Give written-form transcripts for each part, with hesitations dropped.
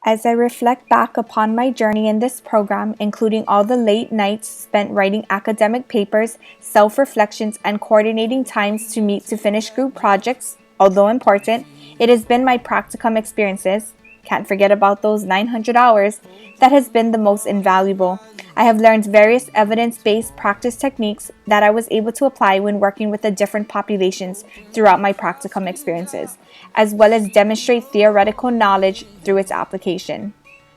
As I reflect back upon my journey in this program, including all the late nights spent writing academic papers, self-reflections, and coordinating times to meet to finish group projects, although important, it has been my practicum experiences, can't forget about those 900 hours, that has been the most invaluable. I have learned various evidence-based practice techniques that I was able to apply when working with the different populations throughout my practicum experiences, as well as demonstrate theoretical knowledge through its application.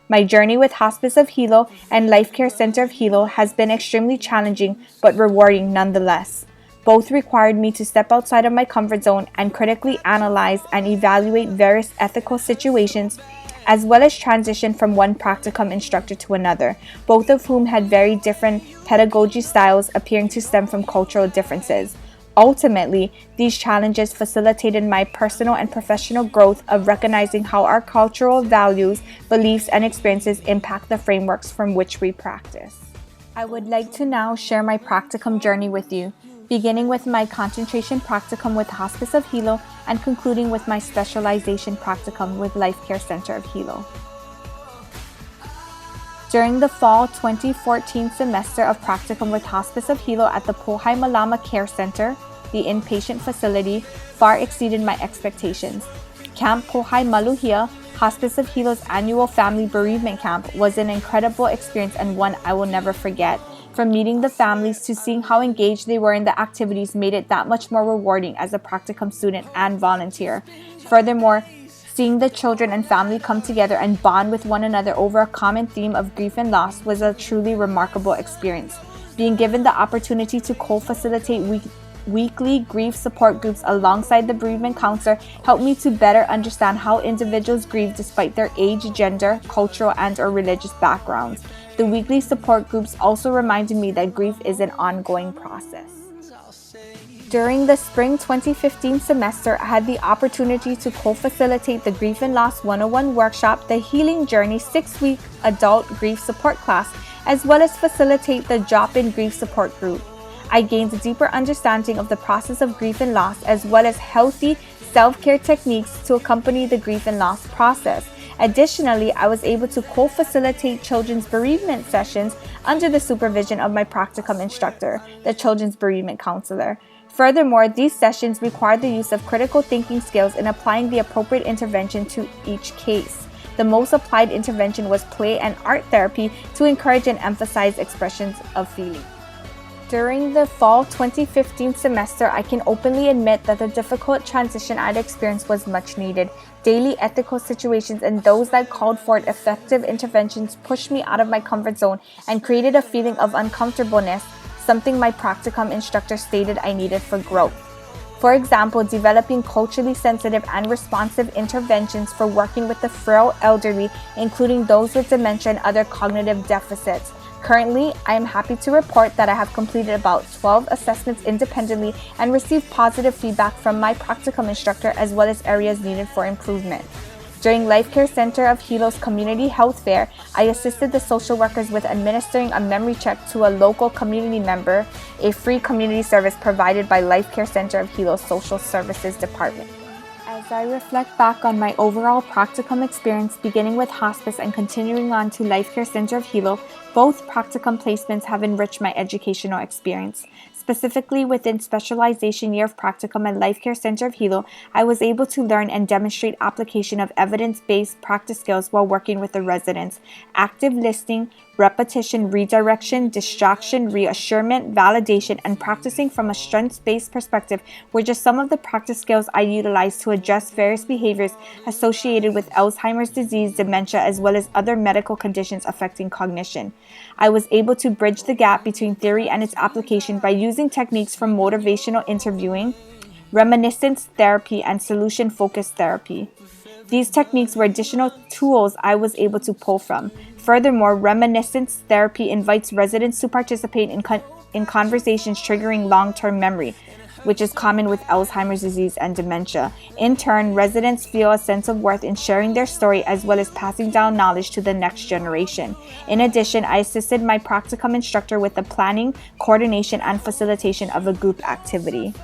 My journey with Hospice of Hilo and Life Care Center of Hilo has been extremely challenging but rewarding nonetheless. Both required me to step outside of my comfort zone and critically analyze and evaluate various ethical situations, as well as transition from one practicum instructor to another, both of whom had very different pedagogy styles appearing to stem from cultural differences. Ultimately, these challenges facilitated my personal and professional growth of recognizing how our cultural values, beliefs, and experiences impact the frameworks from which we practice. I would like to now share my practicum journey with you, beginning with my concentration practicum with Hospice of Hilo and concluding with my specialization practicum with Life Care Center of Hilo. During the fall 2014 semester of practicum with Hospice of Hilo at the Pohai Malama Care Center, the inpatient facility, far exceeded my expectations. Camp Pohai Maluhia, Hospice of Hilo's annual family bereavement camp, was an incredible experience and one I will never forget. From meeting the families to seeing how engaged they were in the activities made it that much more rewarding as a practicum student and volunteer. Furthermore, seeing the children and family come together and bond with one another over a common theme of grief and loss was a truly remarkable experience. Being given the opportunity to co-facilitate weekly grief support groups alongside the bereavement counselor helped me to better understand how individuals grieve despite their age, gender, cultural, and/or religious backgrounds. The weekly support groups also reminded me that grief is an ongoing process. During the spring 2015 semester, I had the opportunity to co-facilitate the Grief and Loss 101 workshop, the Healing Journey 6-week adult grief support class, as well as facilitate the Drop-in Grief Support Group. I gained a deeper understanding of the process of grief and loss, as well as healthy self-care techniques to accompany the grief and loss process. Additionally, I was able to co-facilitate children's bereavement sessions under the supervision of my practicum instructor, the children's bereavement counselor. Furthermore, these sessions required the use of critical thinking skills in applying the appropriate intervention to each case. The most applied intervention was play and art therapy to encourage and emphasize expressions of feeling. During the fall 2015 semester, I can openly admit that the difficult transition I'd experienced was much needed. Daily ethical situations and those that called for effective interventions pushed me out of my comfort zone and created a feeling of uncomfortableness, something my practicum instructor stated I needed for growth. For example, developing culturally sensitive and responsive interventions for working with the frail elderly, including those with dementia and other cognitive deficits. Currently, I am happy to report that I have completed about 12 assessments independently and received positive feedback from my practicum instructor as well as areas needed for improvement. During Life Care Center of Hilo's Community Health Fair, I assisted the social workers with administering a memory check to a local community member, a free community service provided by Life Care Center of Hilo's Social Services Department. As I reflect back on my overall practicum experience, beginning with hospice and continuing on to Life Care Center of Hilo, both practicum placements have enriched my educational experience. Specifically within specialization year of practicum at Life Care Center of Hilo, I was able to learn and demonstrate application of evidence-based practice skills while working with the residents. Active listening, repetition, redirection, distraction, reassurement, validation, and practicing from a strengths-based perspective were just some of the practice skills I utilized to address various behaviors associated with Alzheimer's disease, dementia, as well as other medical conditions affecting cognition. I was able to bridge the gap between theory and its application by using techniques from motivational interviewing, reminiscence therapy, and solution-focused therapy. These techniques were additional tools I was able to pull from. Furthermore, reminiscence therapy invites residents to participate in conversations triggering long-term memory, which is common with Alzheimer's disease and dementia. In turn, residents feel a sense of worth in sharing their story as well as passing down knowledge to the next generation. In addition, I assisted my practicum instructor with the planning, coordination, and facilitation of a group activity.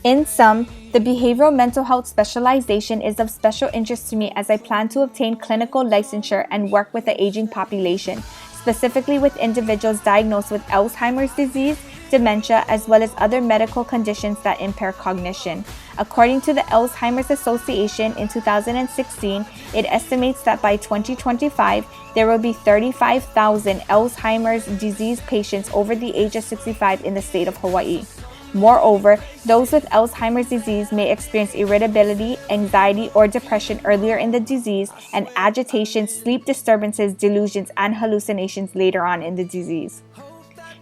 In sum, the behavioral mental health specialization is of special interest to me as I plan to obtain clinical licensure and work with the aging population, specifically with individuals diagnosed with Alzheimer's disease, dementia, as well as other medical conditions that impair cognition. According to the Alzheimer's Association in 2016, it estimates that by 2025, there will be 35,000 Alzheimer's disease patients over the age of 65 in the state of Hawaii. Moreover, those with Alzheimer's disease may experience irritability, anxiety, or depression earlier in the disease, and agitation, sleep disturbances, delusions, and hallucinations later on in the disease.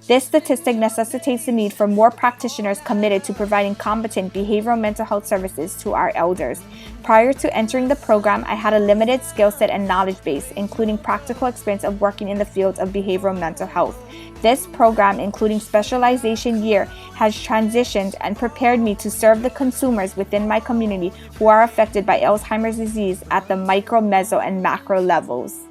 This statistic necessitates the need for more practitioners committed to providing competent behavioral mental health services to our elders. Prior to entering the program, I had a limited skill set and knowledge base, including practical experience of working in the fields of behavioral mental health. This program, including specialization year, has transitioned and prepared me to serve the consumers within my community who are affected by Alzheimer's disease at the micro, meso, and macro levels.